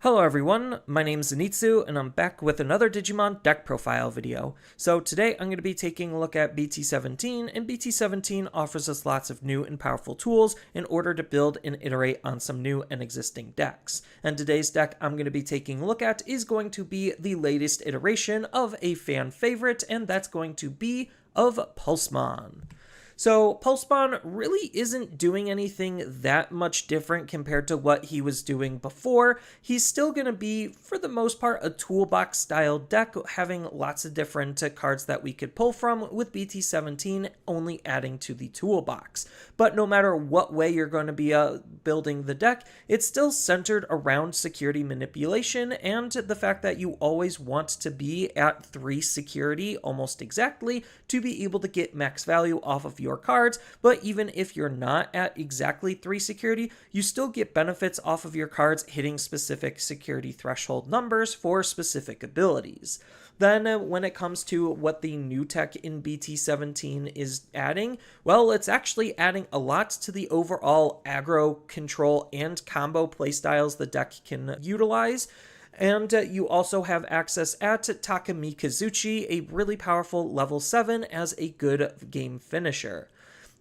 Hello everyone, my name is Zenitsu, and I'm back with another Digimon deck profile video. So today I'm going to be taking a look at BT17, and BT17 offers us lots of new and powerful tools in order to build and iterate on some new and existing decks. And today's deck I'm going to be taking a look at is going to be the latest iteration of a fan favorite, and that's going to be of Pulsemon. So Pulsemon really isn't doing anything that much different compared to what he was doing before. He's still going to be, for the most part, a toolbox style deck, having lots of different cards that we could pull from, with BT17 only adding to the toolbox. But no matter what way you're going to be building the deck, it's still centered around security manipulation and the fact that you always want to be at 3 security almost exactly to be able to get max value off of your cards. But even if you're not at exactly 3 security, you still get benefits off of your cards hitting specific security threshold numbers for specific abilities. Then when it comes to what the new tech in BT17 is adding, well, it's actually adding a lot to the overall aggro, control, and combo playstyles the deck can utilize. And you also have access at takamikazuchi, a really powerful level 7 as a good game finisher.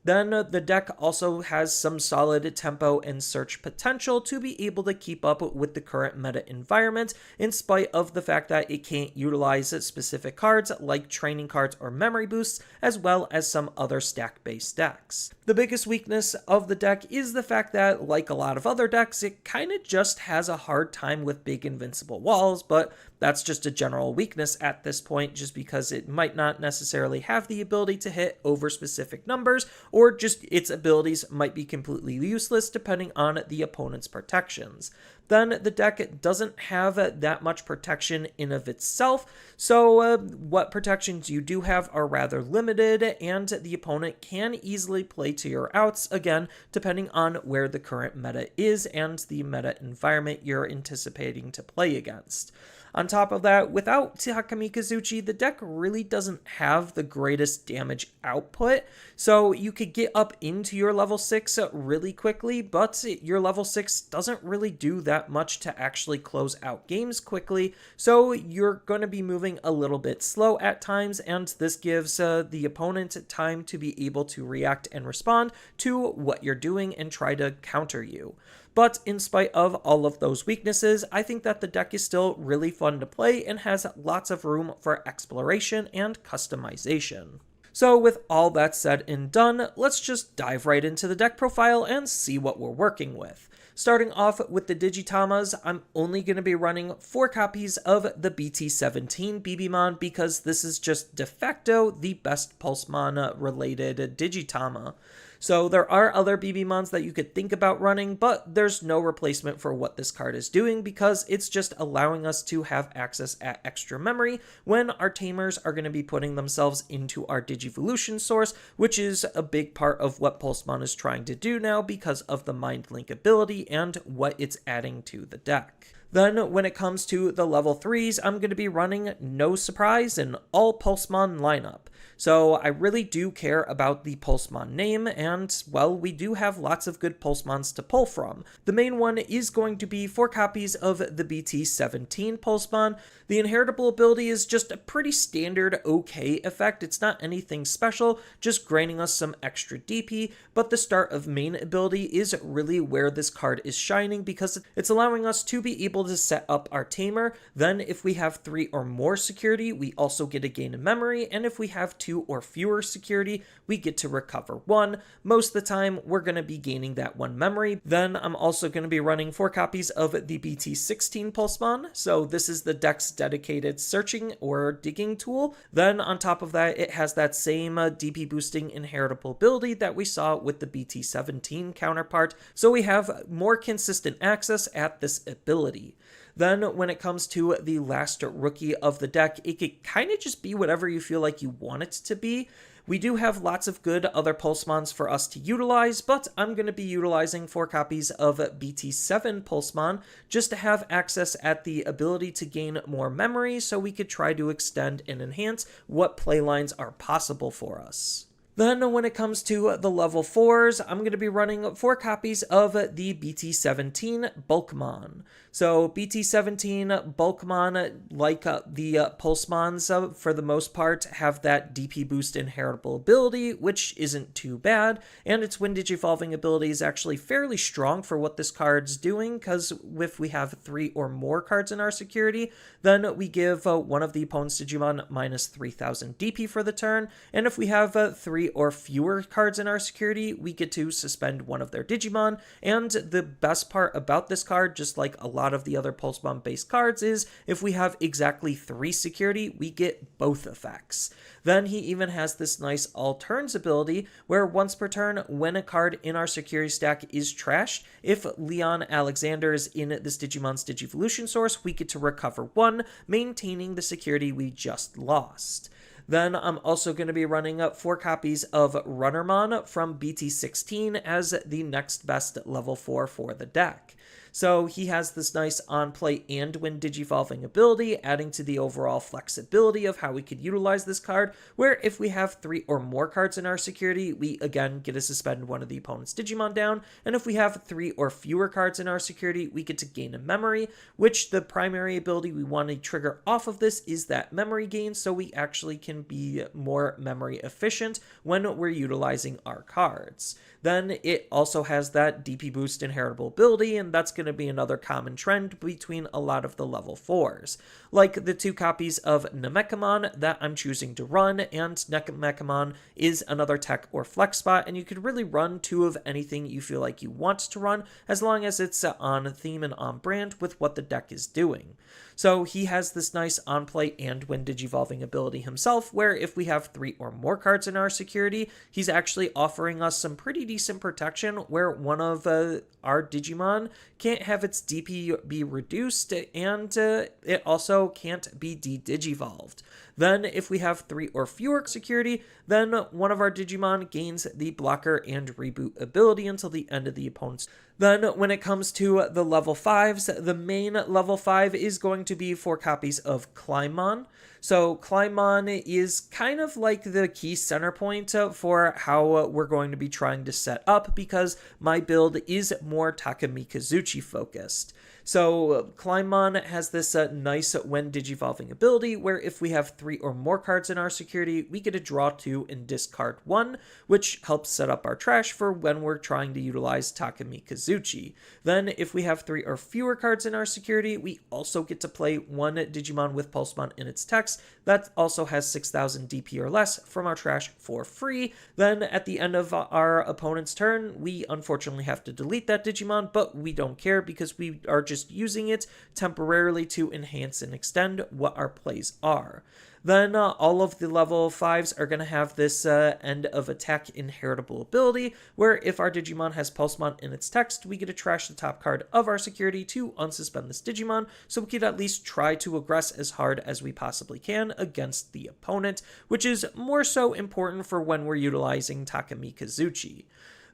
Then the deck also has some solid tempo and search potential to be able to keep up with the current meta environment, in spite of the fact that it can't utilize specific cards like training cards or memory boosts, as well as some other stack-based decks. The biggest weakness of the deck is the fact that, like a lot of other decks, it kind of just has a hard time with big invincible walls, but that's just a general weakness at this point, just because it might not necessarily have the ability to hit over specific numbers, or just its abilities might be completely useless depending on the opponent's protections. Then the deck doesn't have that much protection in of itself, so what protections you do have are rather limited, and the opponent can easily play to your outs, again, depending on where the current meta is and the meta environment you're anticipating to play against. On top of that, without takamikazuchi, the deck really doesn't have the greatest damage output, so you could get up into your level 6 really quickly, but your level 6 doesn't really do that much to actually close out games quickly, so you're going to be moving a little bit slow at times, and this gives the opponent time to be able to react and respond to what you're doing and try to counter you. But in spite of all of those weaknesses, I think that the deck is still really fun to play and has lots of room for exploration and customization. So with all that said and done, let's just dive right into the deck profile and see what we're working with. Starting off with the Digitamas, I'm only going to be running 4 copies of the BT17 BBmon because this is just de facto the best Pulsemon related Digitama. So there are other BBmons that you could think about running, but there's no replacement for what this card is doing because it's just allowing us to have access at extra memory when our Tamers are going to be putting themselves into our Digivolution source, which is a big part of what Pulsemon is trying to do now because of the Mind Link ability and what it's adding to the deck. Then when it comes to the level 3s, I'm going to be running, no surprise, an all Pulsemon lineup. So I really do care about the Pulsemon name, and, well, we do have lots of good Pulsemons to pull from. The main one is going to be 4 copies of the BT17 Pulsemon. The inheritable ability is just a pretty standard okay effect. It's not anything special, just granting us some extra DP, but the start of main ability is really where this card is shining because it's allowing us to be able to set up our Tamer. Then if we have 3 or more security, we also get a gain in memory, and if we have 2 or fewer security, we get to recover 1. Most of the time, we're going to be gaining that 1 memory. Then I'm also going to be running 4 copies of the BT16 Pulsemon, so this is the deck's dedicated searching or digging tool. Then on top of that, it has that same DP boosting inheritable ability that we saw with the BT17 counterpart, so we have more consistent access at this ability. Then when it comes to the last rookie of the deck, it could kind of just be whatever you feel like you want it to be. We do have lots of good other Pulsemons for us to utilize, but I'm going to be utilizing 4 copies of BT7 Pulsemon just to have access at the ability to gain more memory so we could try to extend and enhance what playlines are possible for us. Then when it comes to the level 4s, I'm going to be running 4 copies of the BT17 Pulsemon. So BT17 Pulsemon, like the Pulsemons for the most part, have that DP boost inheritable ability, which isn't too bad, and its Wind Digivolving ability is actually fairly strong for what this card's doing, because if we have 3 or more cards in our security, then we give one of the opponent's Digimon minus 3000 DP for the turn, and if we have 3 or fewer cards in our security, we get to suspend one of their Digimon, and the best part about this card, just like a lot of the other Pulsemon based cards, is if we have exactly 3 security, we get both effects. Then he even has this nice all turns ability, where once per turn, when a card in our security stack is trashed, if Leon Alexander is in this Digimon's Digivolution source, we get to recover 1, maintaining the security we just lost. Then I'm also going to be running up 4 copies of Runnermon from BT16 as the next best level 4 for the deck. So he has this nice on-play and Wind Digivolving ability, adding to the overall flexibility of how we could utilize this card, where if we have 3 or more cards in our security, we again get to suspend one of the opponent's Digimon down, and if we have 3 or fewer cards in our security, we get to gain a memory, which the primary ability we want to trigger off of this is that memory gain, so we actually can be more memory efficient when we're utilizing our cards. Then it also has that DP boost inheritable ability, and that's going to be another common trend between a lot of the level 4s. Like the 2 copies of Namekamon that I'm choosing to run, and Namekamon is another tech or flex spot, and you could really run 2 of anything you feel like you want to run, as long as it's on theme and on brand with what the deck is doing. So he has this nice on-play and Wind Digivolving ability himself, where if we have 3 or more cards in our security, he's actually offering us some pretty decent protection, where one of our Digimon can't have its DP be reduced, and it also can't be de-digivolved. Then if we have 3 or fewer security, then one of our Digimon gains the blocker and reboot ability until the end of the opponent's. Then when it comes to the level 5s, the main level 5 is going to be 4 copies of Pulsemon. So Pulsemon is kind of like the key center point for how we're going to be trying to set up, because my build is more takamikazuchi focused. So Pulsemon has this nice Wind Digivolving ability, where if we have 3 or more cards in our security, we get to draw 2 and discard 1, which helps set up our trash for when we're trying to utilize takamikazuchi. Then if we have 3 or fewer cards in our security, we also get to play 1 Digimon with Pulsemon in its text that also has 6000 DP or less from our trash for free. Then at the end of our opponent's turn, we unfortunately have to delete that Digimon, but we don't care because we are just using it temporarily to enhance and extend what our plays are. Then all of the level 5s are going to have this end of attack inheritable ability, where if our Digimon has Pulsemon in its text, we get to trash the top card of our security to unsuspend this Digimon, so we could at least try to aggress as hard as we possibly can against the opponent, which is more so important for when we're utilizing takamikazuchi.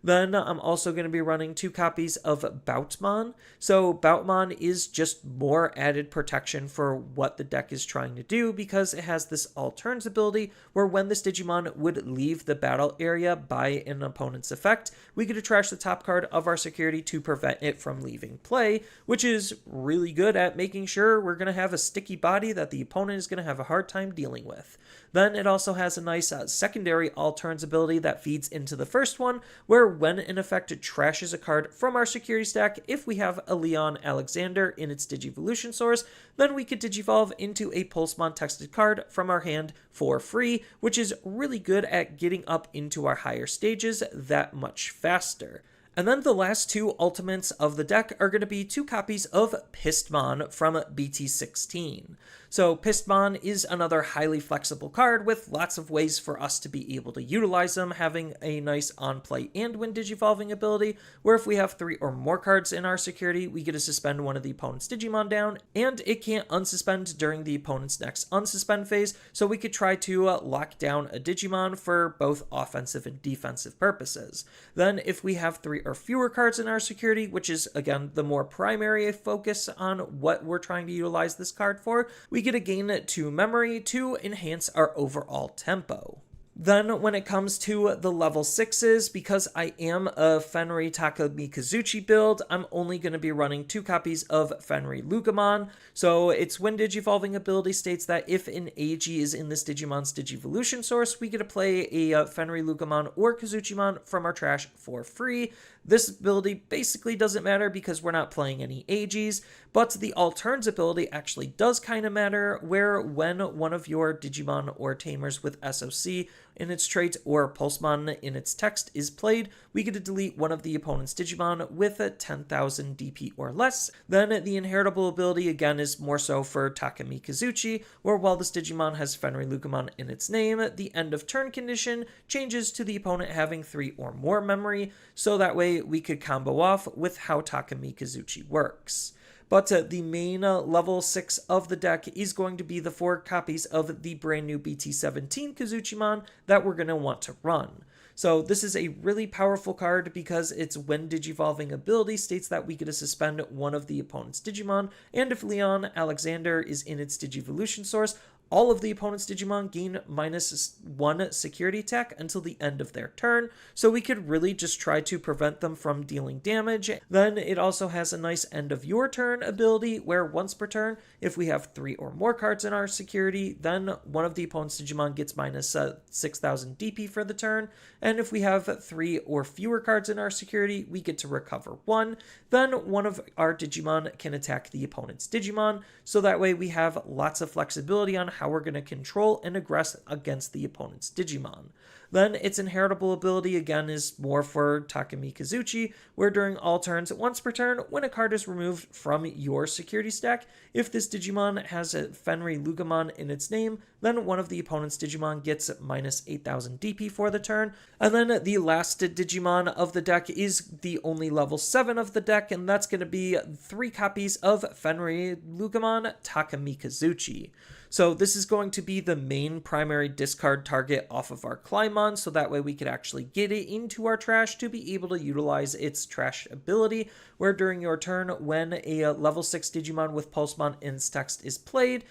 Then I'm also going to be running 2 copies of Boutmon. So Boutmon is just more added protection for what the deck is trying to do, because it has this all turns ability, where when this Digimon would leave the battle area by an opponent's effect, we get to trash the top card of our security to prevent it from leaving play, which is really good at making sure we're going to have a sticky body that the opponent is going to have a hard time dealing with. Then it also has a nice secondary all turns ability that feeds into the first one, where when an effect trashes a card from our security stack, if we have a Leon Alexander in its Digivolution source, then we could Digivolve into a Pulsemon texted card from our hand for free, which is really good at getting up into our higher stages that much faster. And then the last 2 ultimates of the deck are going to be 2 copies of Pulsemon from BT16. So Pulsemon is another highly flexible card with lots of ways for us to be able to utilize them, having a nice on-play and Wind Digivolving ability, where if we have 3 or more cards in our security, we get to suspend one of the opponent's Digimon down, and it can't unsuspend during the opponent's next unsuspend phase, so we could try to lock down a Digimon for both offensive and defensive purposes. Then if we have 3 or fewer cards in our security, which is again the more primary focus on what we're trying to utilize this card for, we get to gain 2 memory to enhance our overall tempo. Then when it comes to the level 6s, because I am a Fenri Takamikazuchi build, I'm only going to be running 2 copies of Fenri Lugumon. So its when Digivolving ability states that if an AG is in this Digimon's Digivolution source, we get to play a Fenri Lugumon or Kazuchimon from our trash for free. This ability basically doesn't matter because we're not playing any AGs, but the Alterns ability actually does kind of matter, where when one of your Digimon or Tamers with SOC in its trait or Pulsemon in its text is played, we get to delete one of the opponent's Digimon with a 10,000 DP or less. Then the inheritable ability again is more so for takamikazuchi, where while this Digimon has Fenri Lugumon in its name, the end of turn condition changes to the opponent having 3 or more memory, so that way we could combo off with how takamikazuchi works. But the main level 6 of the deck is going to be the 4 copies of the brand new BT17 Kazuchimon that we're going to want to run. So this is a really powerful card because its when Digivolving ability states that we get to suspend one of the opponent's Digimon, and if Leon Alexander is in its Digivolution source, all of the opponent's Digimon gain -1 security attack until the end of their turn, so we could really just try to prevent them from dealing damage. Then it also has a nice end of your turn ability, where once per turn, if we have 3 or more cards in our security, then one of the opponent's Digimon gets -6,000 DP for the turn, and if we have 3 or fewer cards in our security, we get to recover 1. Then one of our Digimon can attack the opponent's Digimon, so that way we have lots of flexibility on how we're going to control and aggress against the opponent's Digimon. Then its inheritable ability again is more for takamikazuchi, where during all turns, once per turn, when a card is removed from your security stack, if this Digimon has a Fenri Lugumon in its name, then one of the opponent's Digimon gets -8,000 DP for the turn. And then the last Digimon of the deck is the only level 7 of the deck, and that's going to be 3 copies of Fenri Lugumon Takamikazuchi. So this is going to be the main primary discard target off of our Climon, so that way we could actually get it into our trash to be able to utilize its trash ability, where during your turn, when a level 6 Digimon with Pulsemon in its text is played,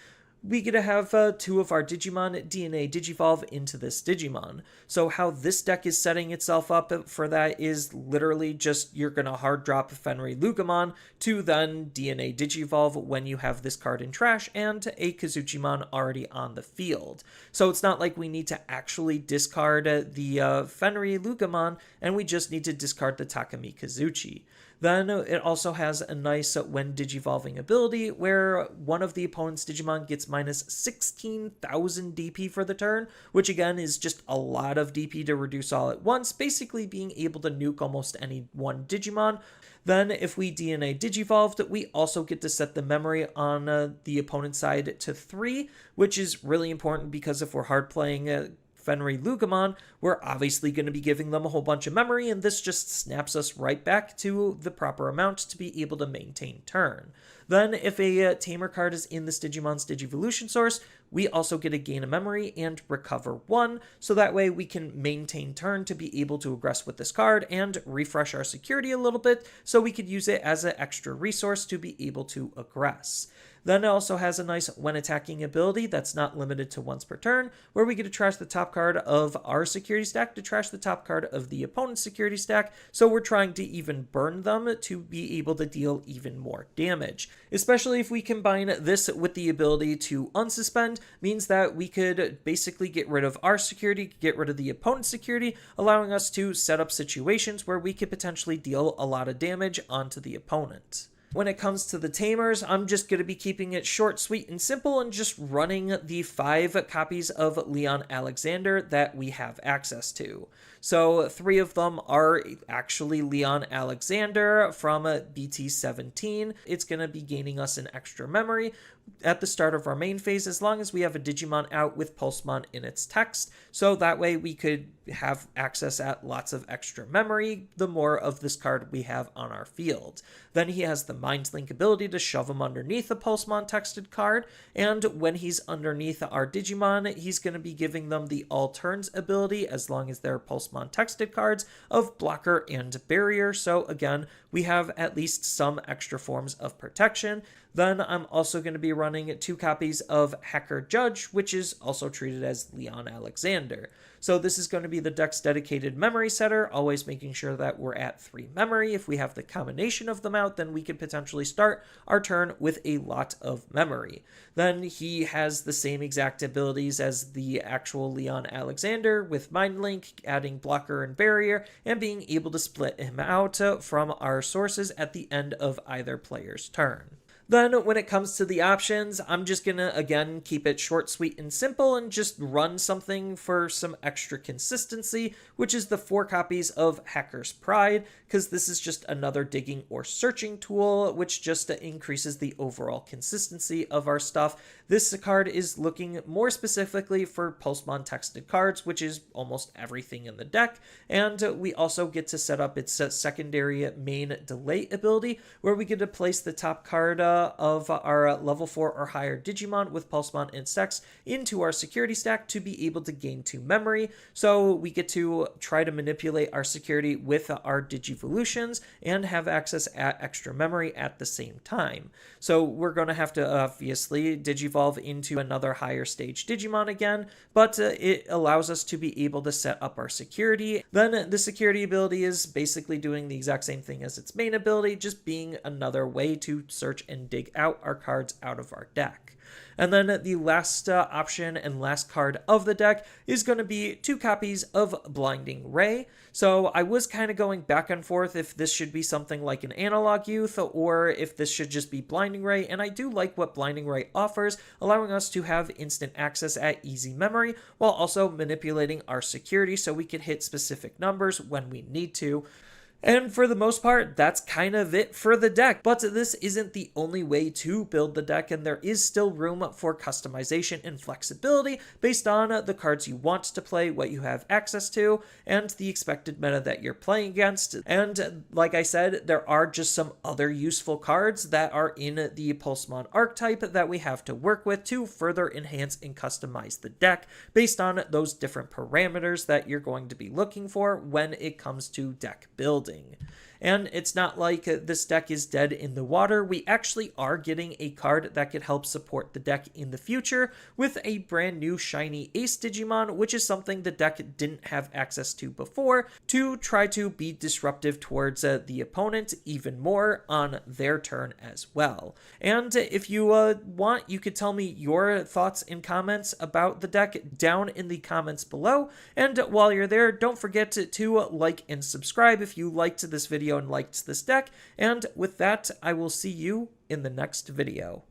we get to have 2 of our Digimon DNA Digivolve into this Digimon. So how this deck is setting itself up for that is literally just you're going to hard drop Fenri Lugumon to then DNA Digivolve when you have this card in trash and a Kazuchimon already on the field. So it's not like we need to actually discard the Fenri Lugumon, and we just need to discard the Takamikazuchi. Then it also has a nice when Digivolving ability, where one of the opponent's Digimon gets -16,000 DP for the turn, which again is just a lot of DP to reduce all at once, basically being able to nuke almost any one Digimon. Then if we DNA Digivolved, we also get to set the memory on the opponent's side to 3, which is really important because if we're hard playing Fenri Lugumon, we're obviously going to be giving them a whole bunch of memory, and this just snaps us right back to the proper amount to be able to maintain turn. Then, if a Tamer card is in this Digimon's Digivolution source, we also get to gain a memory and recover 1, so that way we can maintain turn to be able to aggress with this card and refresh our security a little bit, so we could use it as an extra resource to be able to aggress. Then it also has a nice when attacking ability that's not limited to once per turn, where we get to trash the top card of our security stack to trash the top card of the opponent's security stack, so we're trying to even burn them to be able to deal even more damage. Especially if we combine this with the ability to unsuspend, means that we could basically get rid of our security, get rid of the opponent's security, allowing us to set up situations where we could potentially deal a lot of damage onto the opponent. When it comes to the Tamers, I'm just going to be keeping it short, sweet, and simple and just running the 5 copies of Leon Alexander that we have access to. So 3 of them are actually Leon Alexander from BT17. It's going to be gaining us an extra memory at the start of our main phase as long as we have a Digimon out with Pulsemon in its text, so that way we could have access at lots of extra memory the more of this card we have on our field. Then he has the Mind Link ability to shove him underneath a Pulsemon texted card, and when he's underneath our Digimon, he's going to be giving them the All Turns ability as long as they're Pulsemon texted cards of Blocker and Barrier, so again, we have at least some extra forms of protection. Then I'm also going to be running 2 copies of Hacker Judge, which is also treated as Leon Alexander. So this is going to be the deck's dedicated memory setter, always making sure that we're at 3 memory. If we have the combination of them out, then we could potentially start our turn with a lot of memory. Then he has the same exact abilities as the actual Leon Alexander, with Mind Link, adding blocker and barrier, and being able to split him out from our sources at the end of either player's turn. Then when it comes to the options, I'm just going to, again, keep it short, sweet, and simple and just run something for some extra consistency, which is the 4 copies of Hacker's Pride, because this is just another digging or searching tool, which just increases the overall consistency of our stuff. This card is looking more specifically for Pulsemon texted cards, which is almost everything in the deck, and we also get to set up its secondary main delay ability, where we get to place the top card of our level 4 or higher Digimon with Pulsemon and Sex into our security stack to be able to gain 2 memory. So we get to try to manipulate our security with our Digivolutions and have access at extra memory at the same time. So we're going to have to obviously Digivolve into another higher stage Digimon again, but it allows us to be able to set up our security. Then the security ability is basically doing the exact same thing as its main ability, just being another way to search and dig out our cards out of our deck. And then the last option and last card of the deck is going to be 2 copies of Blinding Ray. So I was kind of going back and forth if this should be something like an Analog Youth or if this should just be Blinding Ray, and I do like what Blinding Ray offers, allowing us to have instant access at easy memory while also manipulating our security so we can hit specific numbers when we need to. And for the most part, that's kind of it for the deck. But this isn't the only way to build the deck, and there is still room for customization and flexibility based on the cards you want to play, what you have access to, and the expected meta that you're playing against. And like I said, there are just some other useful cards that are in the Pulsemon archetype that we have to work with to further enhance and customize the deck based on those different parameters that you're going to be looking for when it comes to deck building. And it's not like this deck is dead in the water. We actually are getting a card that could help support the deck in the future with a brand new shiny Ace Digimon, which is something the deck didn't have access to before, to try to be disruptive towards the opponent even more on their turn as well. And if you want, you could tell me your thoughts and comments about the deck down in the comments below. And while you're there, don't forget to like and subscribe if you liked this video and liked this deck. And with that, I will see you in the next video.